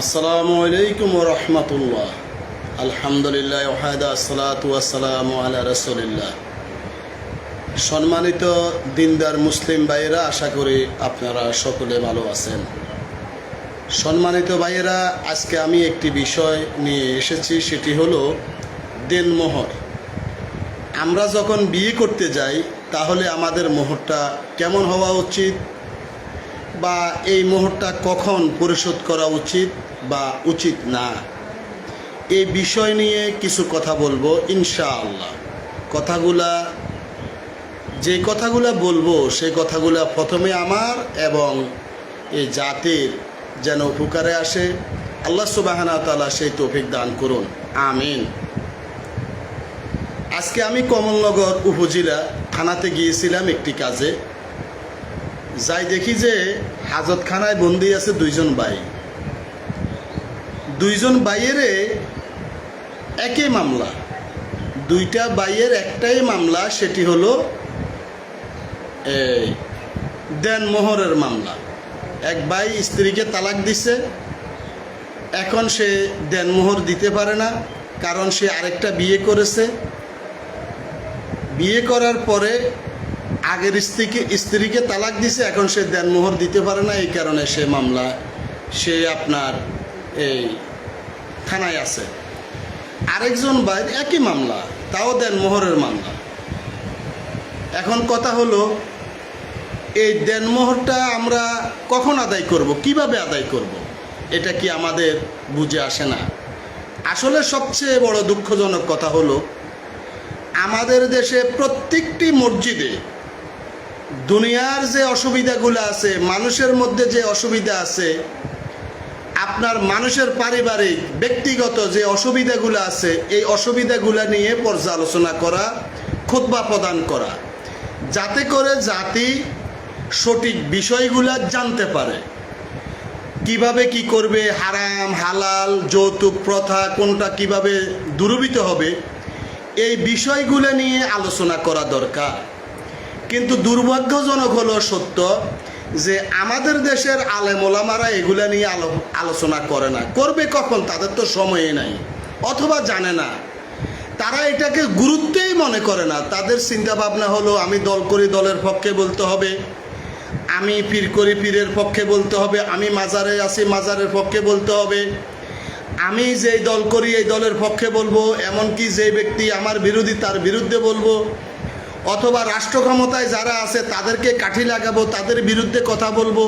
আসসালামু আলাইকুম ওয়া রাহমাতুল্লাহ। আলহামদুলিল্লাহ ওয়াহদা আসসালাতু ওয়াসসালামু আলা রাসূলিল্লাহ। সম্মানিত দিনদার মুসলিম ভাইয়েরা, আশা করি আপনারা সকলে ভালো আছেন। সম্মানিত ভাইয়েরা, আজকে আমি একটি বিষয় নিয়ে এসেছি, সেটি হলো দেনমোহর। আমরা যখন বিয়ে করতে যাই তাহলে আমাদের মোহরটা কেমন হওয়া উচিত, বা এই মোহরটা কখন পরিশোধ করা উচিত বা উচিত না, এই বিষয় নিয়ে কিছু কথা বলবো ইনশাআল্লাহ। যে কথাগুলা বলবো সেই কথাগুলা প্রথমে আমার এবং এই জাতির যেন উপকারে আসে। আল্লাহ সুবহানাহু ওয়া তাআলা সেই তৌফিক দান করুন, আমিন। আজকে আমি কমলনগর উপজেলা থানাতে গিয়েছিলাম একটি কাজে। যাই দেখি যে হাজতখানায় বন্দি আছে দুইজন ভাইয়েরে একই মামলা, দুইটা ভাইয়ের একটাই মামলা, সেটি হলো এই দেনমোহরের মামলা। এক ভাই স্ত্রীকে তালাক দিছে, এখন সে দেনমোহর দিতে পারে না, কারণ সে আরেকটা বিয়ে করেছে। বিয়ে করার পরে আগের স্ত্রীকে তালাক দিছে, এখন সে দেনমোহর দিতে পারে না, এই কারণে সে আপনার এই থানায় আছে। আরেকজন ভাই একই মামলা, তাও দেনমোহরের মামলা। এখন কথা হলো, এই দেনমোহরটা আমরা কখন আদায় করব, কিভাবে আদায় করব, এটা কি আমাদের বুঝে আসে না। আসলে সবচেয়ে বড় দুঃখজনক কথা হলো, আমাদের দেশে প্রত্যেকটি মসজিদে দুনিয়ার যে অসুবিধাগুলো আছে, মানুষের মধ্যে যে অসুবিধা আছে, আপনার মানুষের পারিবারিক ব্যক্তিগত যে অসুবিধাগুলো আছে, এই অসুবিধাগুলো নিয়ে পর্যালোচনা করা, খুতবা প্রদান করা, যাতে করে জাতি সঠিক বিষয়গুলো জানতে পারে। কিভাবে কি করবে, হারাম হালাল যৌতুক প্রথা কোনটা কিভাবে দূরীভূত হবে, এই বিষয়গুলো নিয়ে আলোচনা করা দরকার। কিন্তু দুর্ভাগ্যজনক হলো সত্য যে আমাদের দেশের আলেম ওলামারা এগুলা নিয়ে আলোচনা করে না। করবে কখন, তাদের তো সময়ই নাই, অথবা জানে না। তারা এটাকে গুরুত্বই মনে করে না। তাদের চিন্তা ভাবনা হলো, আমি দল করি, দলের পক্ষে বলতে হবে, আমি পীর করি, পীরের পক্ষে বলতে হবে, আমি মাজারে আছি, মাজারের পক্ষে বলতে হবে, আমি যেই দল করি এই দলের পক্ষে বলবো, এমনকি যে ব্যক্তি আমার বিরোধী তার বিরুদ্ধে বলবো, অথবা রাষ্ট্র ক্ষমতায় যারা আছে তাদেরকে কাঠি লাগাবো, তাদের বিরুদ্ধে কথা বলবো।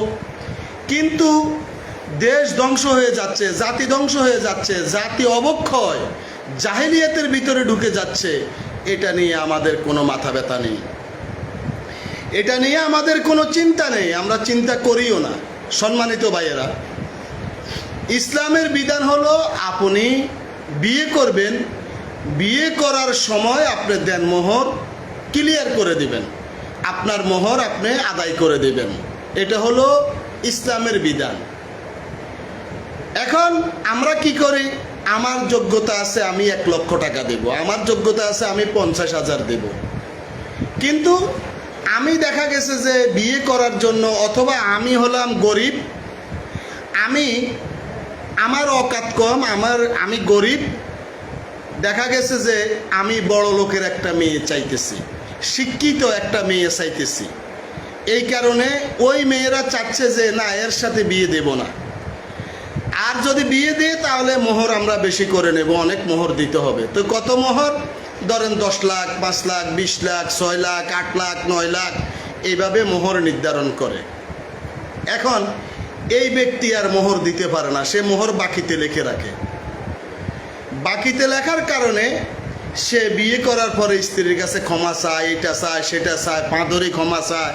কিন্তু দেশ ধ্বংস হয়ে যাচ্ছে, জাতি ধ্বংস হয়ে যাচ্ছে, জাতি অবক্ষয় জাহেলিয়াতের ভিতরে ঢুকে যাচ্ছে, এটা নিয়ে আমাদের কোনো মাথা ব্যথা নেই, এটা নিয়ে আমাদের কোনো চিন্তা নেই, আমরা চিন্তা করিও না। সম্মানিত ভাইয়েরা, ইসলামের বিধান হলো, আপনি বিয়ে করবেন, বিয়ে করার সময় আপনি দেনমোহর ক্লিয়ার করে দিবেন, আপনার মোহর আপনি আদায় করে দিবেন। এটা হলো ইসলামের বিধান। এখন আমরা কি করি, আমার যোগ্যতা আছে আমি 1 লক্ষ টাকা দেব, আমার যোগ্যতা আছে আমি 50,000 দেব। কিন্তু আমি দেখা গেছে যে বিয়ে করার জন্য, অথবা আমি হলাম গরিব, আমার অকাত কম, আমি গরিব, দেখা গেছে যে আমি বড় লোকের একটা মেয়ে চাইতেছি, শিক্ষিত একটা মেয়ে চাইতেছি। এই কারণে ওই মেয়েরা চাচ্ছে যে না, এর সাথে বিয়ে দেব না, আর যদি বিয়ে দিই তাহলে মোহর আমরা বেশি করে নেব, অনেক মোহর দিতে হবে। তো কত মোহর? ধরেন 10 লাখ, 5 লাখ, 20 লাখ, 6 লাখ, 8 লাখ, 9 লাখ, এইভাবে মোহর নির্ধারণ করে। এখন এই ব্যক্তি আর মোহর দিতে পারে না, সে মোহর বাকিতে লিখে রাখে। বাকিতে লেখার কারণে সে বিয়ে করার পরে স্ত্রীর কাছে ক্ষমা চায়, এটা চায়, সেটা চায়, পাঁদরি ক্ষমা চায়।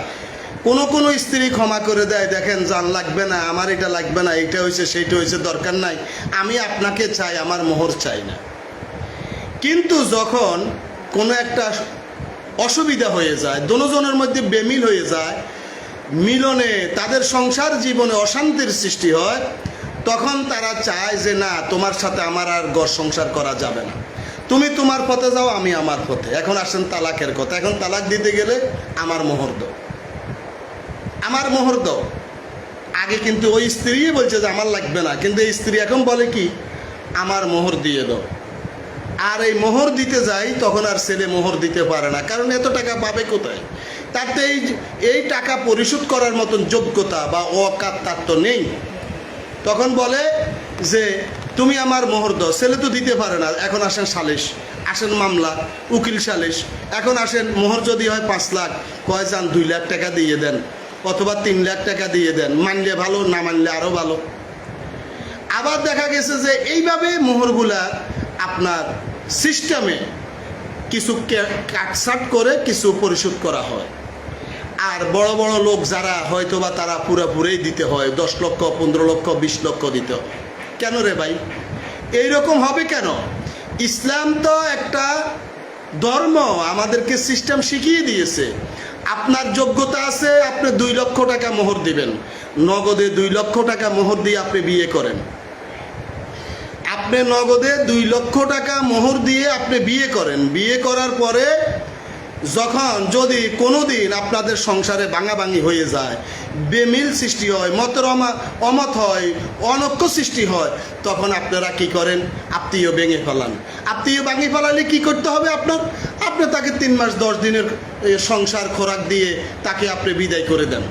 কোনো স্ত্রী ক্ষমা করে দেয়, দেখেন জান লাগবে না, আমার এটা লাগবে না, এইটা হয়েছে সেইটা হয়েছে, দরকার নাই, আমি আপনাকে চাই, আমার মোহর চাই না। কিন্তু যখন কোনো একটা অসুবিধা হয়ে যায়, দুজনের মধ্যে বেমিল হয়ে যায়, মিলনে তাদের সংসার জীবনে অশান্তির সৃষ্টি হয়, তখন তারা চায় যে না, তোমার সাথে আমার আর ঘর সংসার করা যাবে না, তুমি তোমার পথে যাও, আমি আমার পথে। এখন আসেন তালাকের কথা। এখন তালাক দিতে গেলে আমার মোহর দাও, আমার মোহর দাও। আগে কিন্তু ওই স্ত্রী বলছে যে আমার লাগবে না, কিন্তু এই স্ত্রী এখন বলে কি আমার মোহর দিয়ে দাও। আর এই মোহর দিতে যাই তখন আর ছেলে মোহর দিতে পারে না, কারণ এত টাকা পাবে কোথায়? তার তো এই টাকা পরিশোধ করার মতন যোগ্যতা বা অকাত তার তো নেই। তখন বলে যে তুমি আমার মোহর দাও। ছেলে তো দিতে পারে না। এখন আসেন সালিশ, আসেন মামলা, উকিল সালিশ। এখন আসেন মোহর যদি হয় 5 লাখ, কয় যান 2 লাখ টাকা দিয়ে দেন অথবা 3 লাখ টাকা দিয়ে দেন, মানলে ভালো, না মানলে আরও ভালো। আবার দেখা গেছে যে এইভাবে মোহরগুলা আপনার সিস্টেমে কিছু কাটছাট করে কিছু পরিশোধ করা হয়। আর বড় বড় লোক যারা হয়তো বা তারা পুরোপুরি দিতে হয়, 10 লক্ষ 15 লক্ষ 20 লক্ষ দিতে হয়। কেন রে ভাই এইরকম হবে কেন? ইসলাম তো একটা ধর্ম, আমাদেরকে সিস্টেম শিখিয়ে দিয়েছে। আপনার যোগ্যতা আছে, আপনি 2 লক্ষ টাকা মোহর দিবেন, নগদে 2 লক্ষ টাকা মোহর দিয়ে আপনি বিয়ে করেন। আপনি নগদে 2 লক্ষ টাকা মোহর দিয়ে আপনি বিয়ে করেন। বিয়ে করার পরে যখন যদি কোনো দিন আপনাদের সংসারে ভাঙাভাঙি হয়ে যায়, বেমিল সৃষ্টি হয়, মতের অমত হয়, অনৈক্য সৃষ্টি হয়, তখন আপনারা কি করেন? আত্মীয় ভেঙে ফেলান। আত্মীয় ভেঙে ফেলালে কি করতে হবে? আপনি তাকে 3 মাস 10 দিনের সংসার খোরাক দিয়ে তাকে আপনি বিদায় করে দেন।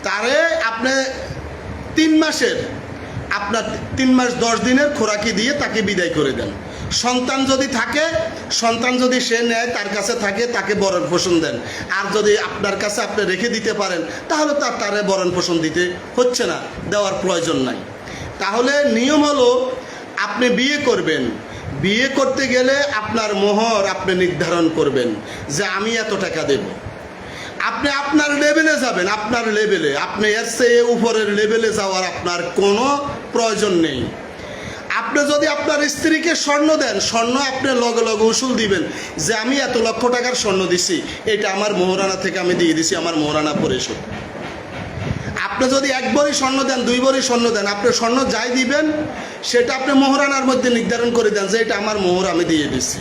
তারে আপনি 3 মাসের আপনার 3 মাস 10 দিনের খোরাকি দিয়ে তাকে বিদায় করে দেন। সন্তান যদি থাকে, সন্তান যদি সে নেয়, তার কাছে থাকে, তাকে ভরণ পোষণ দেন। আর যদি আপনার কাছে আপনি রেখে দিতে পারেন, তাহলে তারে ভরণ পোষণ দিতে হচ্ছে না, দেওয়ার প্রয়োজন নাই। তাহলে নিয়ম হলো আপনি বিয়ে করবেন। বিয়ে করতে গেলে আপনার মোহর আপনি নির্ধারণ করবেন যে আমি এত টাকা দেব। আপনি আপনার লেভেলে যাবেন, আপনার লেভেলে। আপনি এর চেয়ে উপরের লেভেলে যাওয়ার আপনার কোনো প্রয়োজন নেই। আপনি যদি আপনার স্ত্রীকে স্বর্ণ দেন, স্বর্ণ আপনি লগে লগে উসুল দিবেন যে আমি এত লক্ষ টাকার স্বর্ণ দিছি, এটা আমার মোহরানা থেকে আমি দিয়ে দিছি, আমার মোহরানা পরিশোধ। আপনি যদি 1 ভরি স্বর্ণ দেন, 2 ভরি স্বর্ণ দেন, আপনি স্বর্ণ যাই দিবেন সেটা আপনি মোহরানার মধ্যে নির্ধারণ করে দেন যে এটা আমার মোহর, আমি দিয়ে দিছি।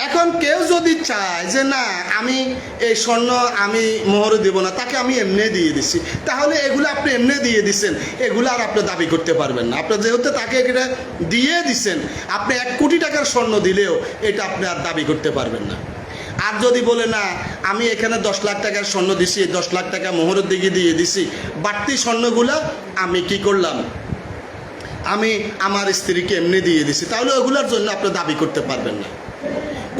এখন কেউ যদি চায় যে না আমি এই স্বর্ণ আমি মোহর দেব না, তাকে আমি এমনি দিয়ে দিছি, তাহলে এগুলো আপনি এমনি দিয়ে দিচ্ছেন, এগুলো আর আপনি দাবি করতে পারবেন না। আপনি যেহেতু তাকে এটা দিয়ে দিচ্ছেন, আপনি 1 কোটি টাকার স্বর্ণ দিলেও এটা আপনি আর দাবি করতে পারবেন না। আর যদি বলে না আমি এখানে 10 লাখ টাকার স্বর্ণ দিছি, 10 লাখ টাকা মোহরের দিকে দিয়ে দিছি, বাড়তি স্বর্ণগুলা আমি কি করলাম, আমি আমার স্ত্রীকে এমনি দিয়ে দিছি, তাহলে ওগুলোর জন্য আপনি দাবি করতে পারবেন না।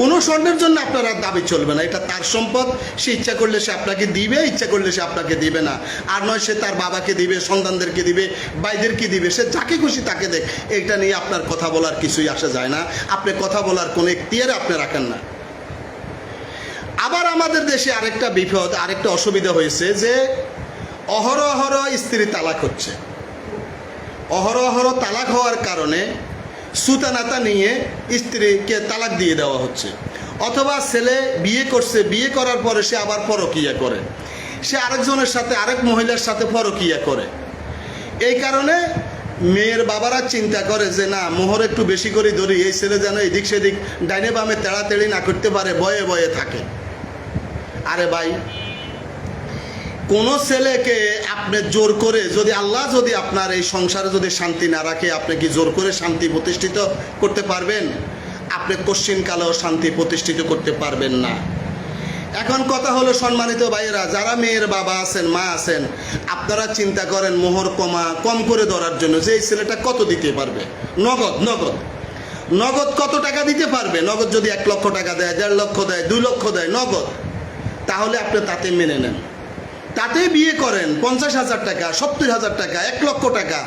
কোনো স্বর্ণের জন্য আপনার আর দাবি চলবে না। এটা তার সম্পদ, সে ইচ্ছা করলে সে আপনাকে দিবে, ইচ্ছা করলে সে আপনাকে দিবে না। আর নয় সে তার বাবাকে দিবে, সন্তানদেরকে দিবে, ভাইদেরকে দিবে, সে যাকে খুশি তাকে দেখ। এটা নিয়ে আপনার কথা বলার কিছুই আসা যায় না। আপনি কথা বলার কোনো এখতিয়ার আপনি রাখেন না। আবার আমাদের দেশে আরেকটা বিপদ, আরেকটা অসুবিধা হয়েছে যে অহরহ স্ত্রী তালাক হচ্ছে। অহরহ তালাক হওয়ার কারণে সুতানাতা নিয়ে স্ত্রীকে তালাক দিয়ে দেওয়া হচ্ছে। অথবা ছেলে বিয়ে করছে, বিয়ে করার পরে সে আবার পরকীয়া করে, সে আরেকজনের সাথে, আরেক মহিলার সাথে পরকীয়া করে। এই কারণে মেয়ের বাবারা চিন্তা করে যে না মোহর একটু বেশি করে ধরি, এই ছেলে যেন এদিক সেদিক ডাইনে বামে তেড়াতেড়ি না করতে পারে, ভয়ে ভয়ে থাকে। আরে ভাই, কোনো ছেলেকে আপনি জোর করে যদি আল্লাহ যদি আপনার এই সংসারে যদি শান্তি না রাখে, আপনি কি জোর করে শান্তি প্রতিষ্ঠিত করতে পারবেন? আপনি কশ্চিনকালেও শান্তি প্রতিষ্ঠিত করতে পারবেন না। এখন কথা হলো সম্মানিত ভাইয়েরা, যারা মেয়ের বাবা আছেন, মা আছেন, আপনারা চিন্তা করেন মোহর কম করে ধরার জন্য যে এই ছেলেটা কত দিতে পারবে। নগদ কত টাকা দিতে পারবে? নগদ যদি 1 লক্ষ টাকা দেয়, 1.5 লক্ষ দেয়, 2 লক্ষ দেয় নগদ, তাহলে আপনি তাতে মেনে নেন, তাতে বিয়ে করেন। 50,000 টাকা, 70,000 টাকা, 1 লক্ষ টাকা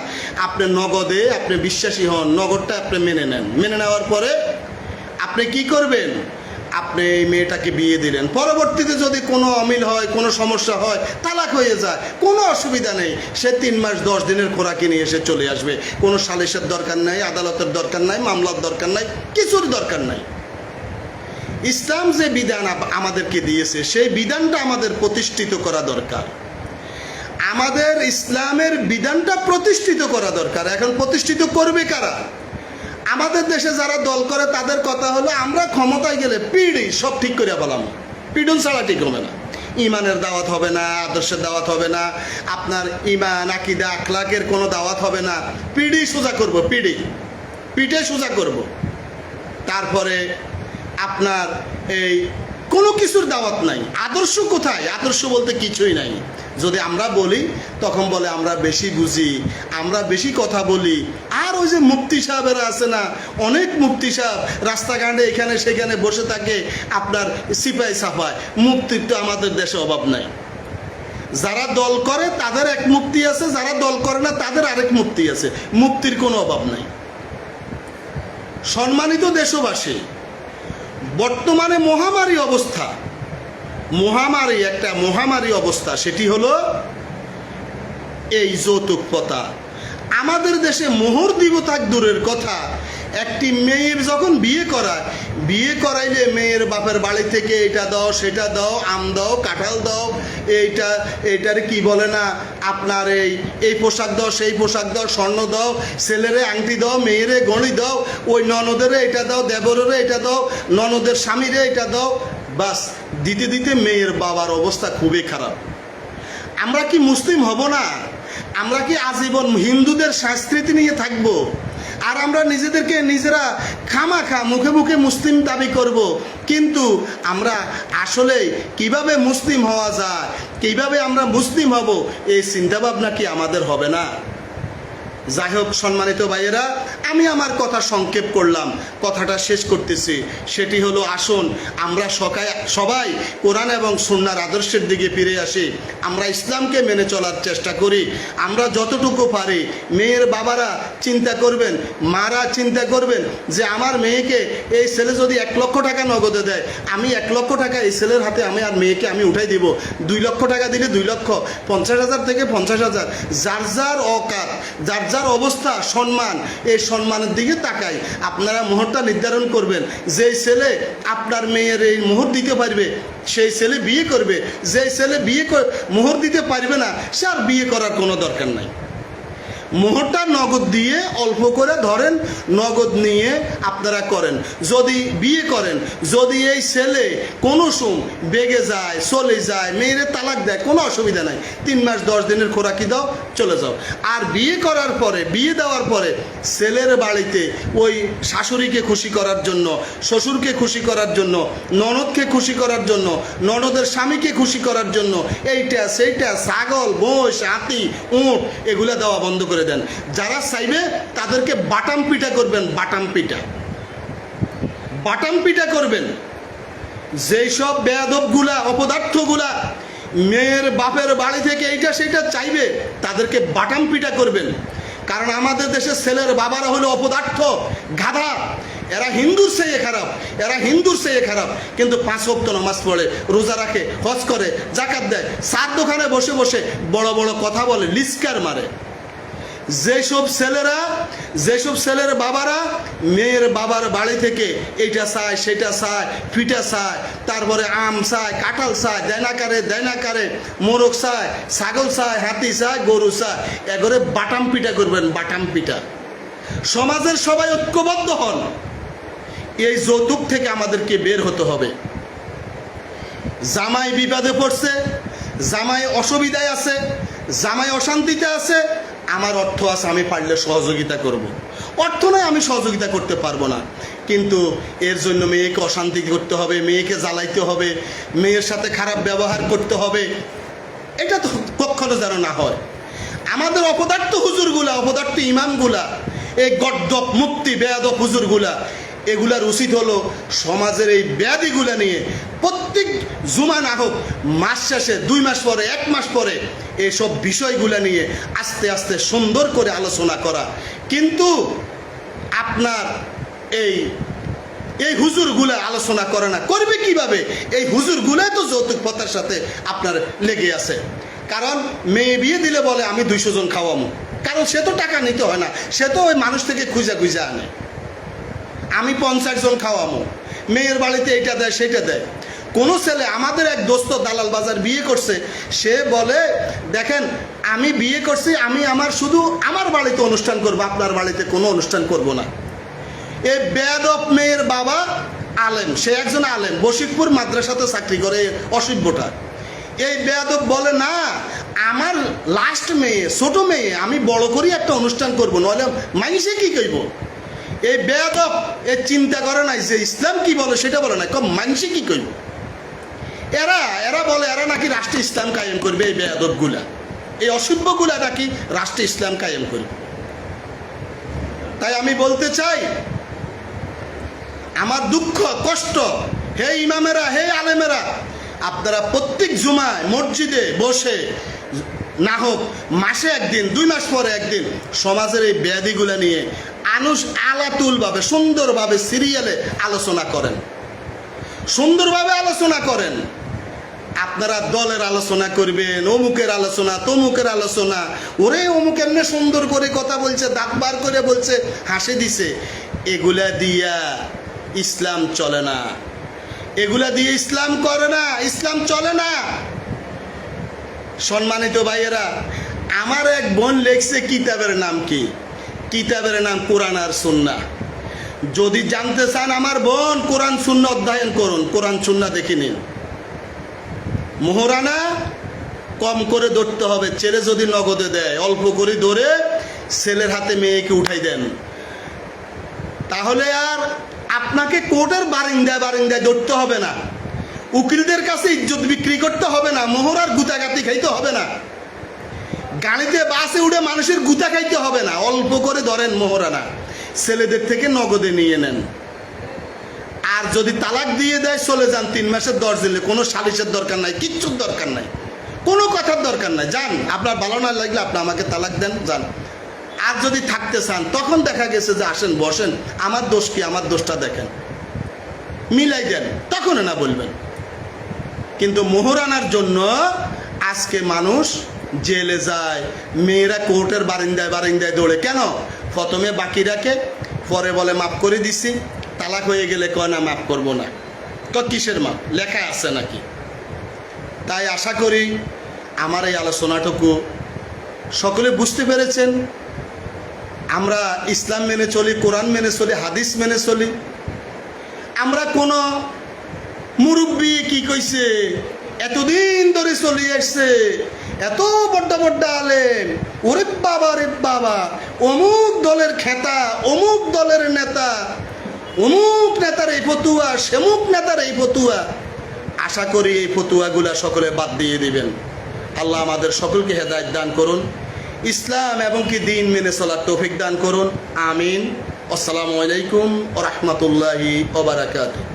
আপনি নগদে, আপনি বিশ্বাসী হন, নগদটা আপনি মেনে নেন। মেনে নেওয়ার পরে আপনি কি করবেন? আপনি এই মেয়েটাকে বিয়ে দিলেন। পরবর্তীতে যদি কোনো অমিল হয়, কোনো সমস্যা হয়, তালাক হয়ে যায়, কোনো অসুবিধা নেই। সে 3 মাস 10 দিনের খোরাকি নিয়ে এসে চলে আসবে। কোনো সালিশের দরকার নাই, আদালতের দরকার নাই, মামলার দরকার নাই, কিছুর দরকার নাই। ইসলাম যে বিধান আমাদেরকে দিয়েছে, সেই বিধানটা আমাদের প্রতিষ্ঠিত করা দরকার। আমাদের ইসলামের বিধানটা প্রতিষ্ঠিত করা দরকার। এখন প্রতিষ্ঠিত করবে কারা? আমাদের দেশে যারা দল করে তাদের কথা হলো আমরা ক্ষমতায় গেলে পিড়ি সব ঠিক করে বললাম, পিডন ছাড়া ঠিক হবে না। ইমানের দাওয়াত হবে না, আদর্শের দাওয়াত হবে না, আপনার ইমান আকীদা আখলাকের কোনো দাওয়াত হবে না। পিড়ি সোজা করব, পিঠে সোজা করব। তারপরে আপনার এই কোনো কিছুর দাওয়াত নাই। আদর্শ কোথায়? আদর্শ বলতে কিছুই নাই। যদি আমরা বলি তখন বলে আমরা বেশি বুঝি, আমরা বেশি কথা বলি। আর ওই যে মুফতি সাহেবেরা আছে না, অনেক মুফতি সাহেব রাস্তাঘাটে এখানে সেখানে বসে থাকে আপনার সিপাই সাফায়। মুফতির তো আমাদের দেশে অভাব নাই। যারা দল করে তাদের এক মুফতি আছে, যারা দল করে না তাদের আরেক মুফতি আছে। মুফতির কোনো অভাব নাই। সম্মানিত দেশবাসী, বর্তমানে মহামারী অবস্থা, একটা মহামারী অবস্থা, সেটি হলো এই যৌতুক প্রথা। আমাদের দেশে মোহর দিব থাক দূরের কথা, একটি মেয়ের যখন বিয়ে করাইলে মেয়ের বাপের বাড়ি থেকে এটা দাও সেটা দাও, আম দাও কাঁঠাল দাও, এইটার কি বলে না আপনার এই পোশাক দাও সেই পোশাক দাও, স্বর্ণ দাও, ছেলেরে আংটি দাও, মেয়েরে গড়ি দাও, ওই ননদেরে এটা দাও, দেবরেরে এটা দাও, ননদের স্বামীরে এটা দাও। বাস দিতে দিতে মেয়ের বাবার অবস্থা খুবই খারাপ। আমরা কি মুসলিম হব না? আমরা কি আজীবন হিন্দুদের সংস্কৃতি নিয়ে থাকবো? আর আমরা নিজেরা খামাখা মুখে মুখে মুসলিম দাবি করব, কিন্তু আমরা আসলে কিভাবে মুসলিম হওয়া যায়, কিভাবে আমরা মুসলিম হব, এই চিন্তাভাবনা কি আমাদের হবে না? যাই হোক সম্মানিত ভাইয়েরা, আমি আমার কথা সংক্ষেপ করলাম, কথাটা শেষ করতেছি। সেটি হলো, আসুন আমরা সবাই কোরআন এবং সুন্নাহর আদর্শের দিকে ফিরে আসি। আমরা ইসলামকে মেনে চলার চেষ্টা করি। আমরা যতটুকু পারি, মেয়ের বাবারা চিন্তা করবেন, মারা চিন্তা করবেন যে আমার মেয়েকে এই ছেলে যদি 1 লক্ষ টাকা নগদে দেয়, আমি 1 লক্ষ টাকা এই ছেলের হাতে মেয়েকে আমি উঠাই দিব। 2 লক্ষ টাকা দিলে 2 লক্ষ, 50,000 থেকে 50,000, যার যার অকাত, যার যার অবস্থা, সম্মান, এই সম্মানের দিকে তাকাই আপনারা মোহরটা নির্ধারণ করবেন। যেই ছেলে আপনার মেয়ের এই মোহর দিতে পারবে সেই ছেলে বিয়ে করবে, যেই ছেলে মোহর দিতে পারবে না সে আর বিয়ে করার কোনো দরকার নাই। মোহরটা নগদ দিয়ে অল্প করে ধরেন, নগদ নিয়ে আপনারা করেন। যদি বিয়ে করেন, যদি এই ছেলে কোনো বেগে যায়, চলে যায়, মেয়েরে তালাক দেয়, কোনো অসুবিধা নাই। 3 মাস 10 দিনের খোরাকি দাও, চলে যাও। আর বিয়ে করার পরে, বিয়ে দেওয়ার পরে ছেলের বাড়িতে ওই শাশুড়িকে খুশি করার জন্য, শ্বশুরকে খুশি করার জন্য, ননদকে খুশি করার জন্য, ননদের স্বামীকে খুশি করার জন্য এইটা সেইটা ছাগল, মোষ, হাতি, উট এগুলা দেওয়া বন্ধ করে দেন। যারা চাইবে তাদেরকে বাটাম পিটা করবেন, বাটাম পিটা করবেন। যেই সব বেয়াদবগুলা, অপদার্থগুলা মেয়ের বাপের বাড়ি থেকে এইটা সেটা চাইবে, তাদেরকে বাটাম পিটা করবেন। কারণ আমাদের দেশের ছেলের বাবারা হলো অপদার্থ, গাধা। এরা হিন্দুর চেয়ে খারাপ, কিন্তু 5 ওয়াক্ত নামাজ পড়ে, রোজা রাখে, হজ করে, যাকাত দেয়, চার দোকানে বসে বসে বড় বড় কথা বলে, লিস্কার মারে। যেসব ছেলের বাবারা মেয়ের বাবার বাড়ি থেকে এইটা চায় সেটা চায়, পিঠা চায়, তারপরে আম চায়, কাঁঠাল চায়, দেনাকারে মোরগ চায়, ছাগল চায়, হাতি চায়, গরু চায়, এগরে বাটাম পিঠা করবেন, বাটাম পিঠা। সমাজের সবাই ঐক্যবদ্ধ হন। এই যৌতুক থেকে আমাদেরকে বের হতে হবে। জামাই বিপদে পড়ছে, জামাই অসুবিধায় আছে, জামাই অশান্তিতে আছে, আমার অর্থ আছে, আমি পারলে সহযোগিতা করব। অর্থ নয় আমি সহযোগিতা করতে পারবো না, কিন্তু এর জন্য মেয়েকে অশান্তি করতে হবে, মেয়েকে জ্বালাইতে হবে, মেয়ের সাথে খারাপ ব্যবহার করতে হবে, এটা তো কখনো যেন না হয়। আমাদের অপদার্থ হুজুরগুলা, অপদার্থ ইমামগুলা, এই গদ্দপ মুক্তি বেয়াদব হুজুরগুলা, এগুলার উচিত হলো সমাজের এই ব্যাধিগুলা নিয়ে প্রত্যেক জুমা না হোক, মাস শেষে 2 মাস পরে, 1 মাস পরে এইসব বিষয়গুলা নিয়ে আস্তে আস্তে সুন্দর করে আলোচনা করা। কিন্তু আপনার এই হুজুরগুলা আলোচনা করে না, করবে কিভাবে? এই হুজুরগুলাই তো যৌতুক প্রথার সাথে আপনার লেগে আছে। কারণ মেয়ে বিয়ে দিলে বলে আমি 200 জন খাওয়াবো, কারণ সে তো টাকা নিতে হয় না, সে তো ওই মানুষ থেকে খুঁজে আনে। আমি 50 জন খাওয়াবো, মেয়ের বাড়িতে এইটা দেয় সেটা দেয়। কোনো ছেলে, আমাদের এক দোস্ত দালাল বাজার বিয়ে করছে, সে বলে দেখেন আমি বিয়ে করছি, আমি শুধু আমার বাড়িতে অনুষ্ঠান করবো, আপনার বাড়িতে কোনো অনুষ্ঠান করব না। এই বেয়াদব মেয়ের বাবা আলেম, সে একজন আলেম, বশিকপুর মাদ্রাসাতে চাকরি করে, অসভ্যটা। এই বেয়াদব বলে না, আমার লাস্ট মেয়ে, ছোট মেয়ে, আমি বড় করি একটা অনুষ্ঠান করবো, নইলে মানুষে কি কইব। এই বেয়াদব এ চিন্তা করে নাই যে ইসলাম কি বলে সেটা বলে না, কম মানুষে কি কইব। এরা বলে এরা নাকি রাষ্ট্রে ইসলাম কায়েম করবে। এই বেয়াদব গুলা, এই অসভ্য গুলা নাকি রাষ্ট্রে ইসলাম কায়েম করবে। তাই আমি বলতে চাই, আমার দুঃখ কষ্ট, হে ইমামেরা, হে আলেমেরা, আপনারা প্রত্যেক জুমায় মসজিদে বসে না হোক মাসে একদিন, 2 মাস পরে একদিন সমাজের এই ব্যাধিগুলা নিয়ে আলাতুলভাবে সুন্দরভাবে সিরিয়ালে আলোচনা করেন, সুন্দরভাবে আলোচনা করেন। আপনারা দলের আলোচনা করবেন, অমুকের আলোচনা, তমুকের আলোচনা, ওরে অমুক এমনি সুন্দর করে কথা বলছে, দাঁত বার করে বলছে, হাসি দিছে, এগুলা দিয়া ইসলাম চলে না, এগুলা দিয়ে ইসলাম করে না, ইসলাম চলে না। সম্মানিত ভাইয়েরা, আমার এক বোন লেখছে কিতাবের নাম কি? কিতাবের নাম কোরআন আর সুন্নাহ। যদি জানতে চান আমার বোন, কোরআন সুন্নাহ অধ্যয়ন করুন, কোরআন সুন্নাহ দেখে নিন। মোহরানা কম করে ধরতে হবে। ছেলে যদি নগদে দেয়, অল্প করে ধরে ছেলের হাতে মেয়েকে উঠাই দেন, তাহলে আর আপনাকে কোর্টের বারিন্দায় ধরতে হবে না, উকিলদের কাছে ইজ্জত বিক্রি করতে হবে না, মোহরার গুতাগাতি খাইতে হবে না, গাড়িতে বাসে উঠে মানুষের গুতা খাইতে হবে না। অল্প করে ধরেন মোহরানা, ছেলেদের থেকে নগদে নিয়ে নেন। আর যদি তালাক দিয়ে দেয়, চলে যান 3 মাসের 10 দিলে, কোনো সালিশের দরকার নাই, কিচ্ছুর দরকার নাই, কোনো কথার দরকার নাই। যান, আপনার ভালো না লাগলে আপনি আমাকে তালাক দেন, যান। আর যদি থাকতে চান, তখন দেখা গেছে যে আসেন বসেন, আমার দোষ কি, আমার দোষটা দেখেন, মিলাই দেন, তখন না বলবেন। কিন্তু মোহরানার জন্য আজকে মানুষ জেলে যায়, মেয়েরা কোর্টের বারিন্দায় দৌড়ে। কেন? প্রথমে বাকি রাখে, পরে বলে মাফ করে দিছি, তালাক হয়ে গেলে কয় না মাফ করবো না। তো কিসের মাপ? লেখা আছে নাকি? তাই আশা করি আমার এই আলোচনাটুকু সকলে বুঝতে পেরেছেন। আমরা ইসলাম মেনে চলি, কোরআন মেনে চলি, হাদিস মেনে চলি। আমরা কোনো মুরব্বী কি কইছে এতদিন ধরে চলে আসছে, এত বড্ড আলেম, ওরে বাবা রে বাবা, অমুক দলের খেতা, অমুক দলের নেতা, অমুক নেতার এই ফতুয়া, সেমুক নেতার এই ফতুয়া। আশা করি এই ফতুয়াগুলা সকলে বাদ দিয়ে দিবেন। আল্লাহ আমাদের সকলকে হেদায়েত দান করুন, ইসলাম এবং কি দিন মেনে চলার তৌফিক দান করুন। আমিন। আসসালামু আলাইকুম ওয়া রাহমাতুল্লাহি ওয়া বারাকাতুহু।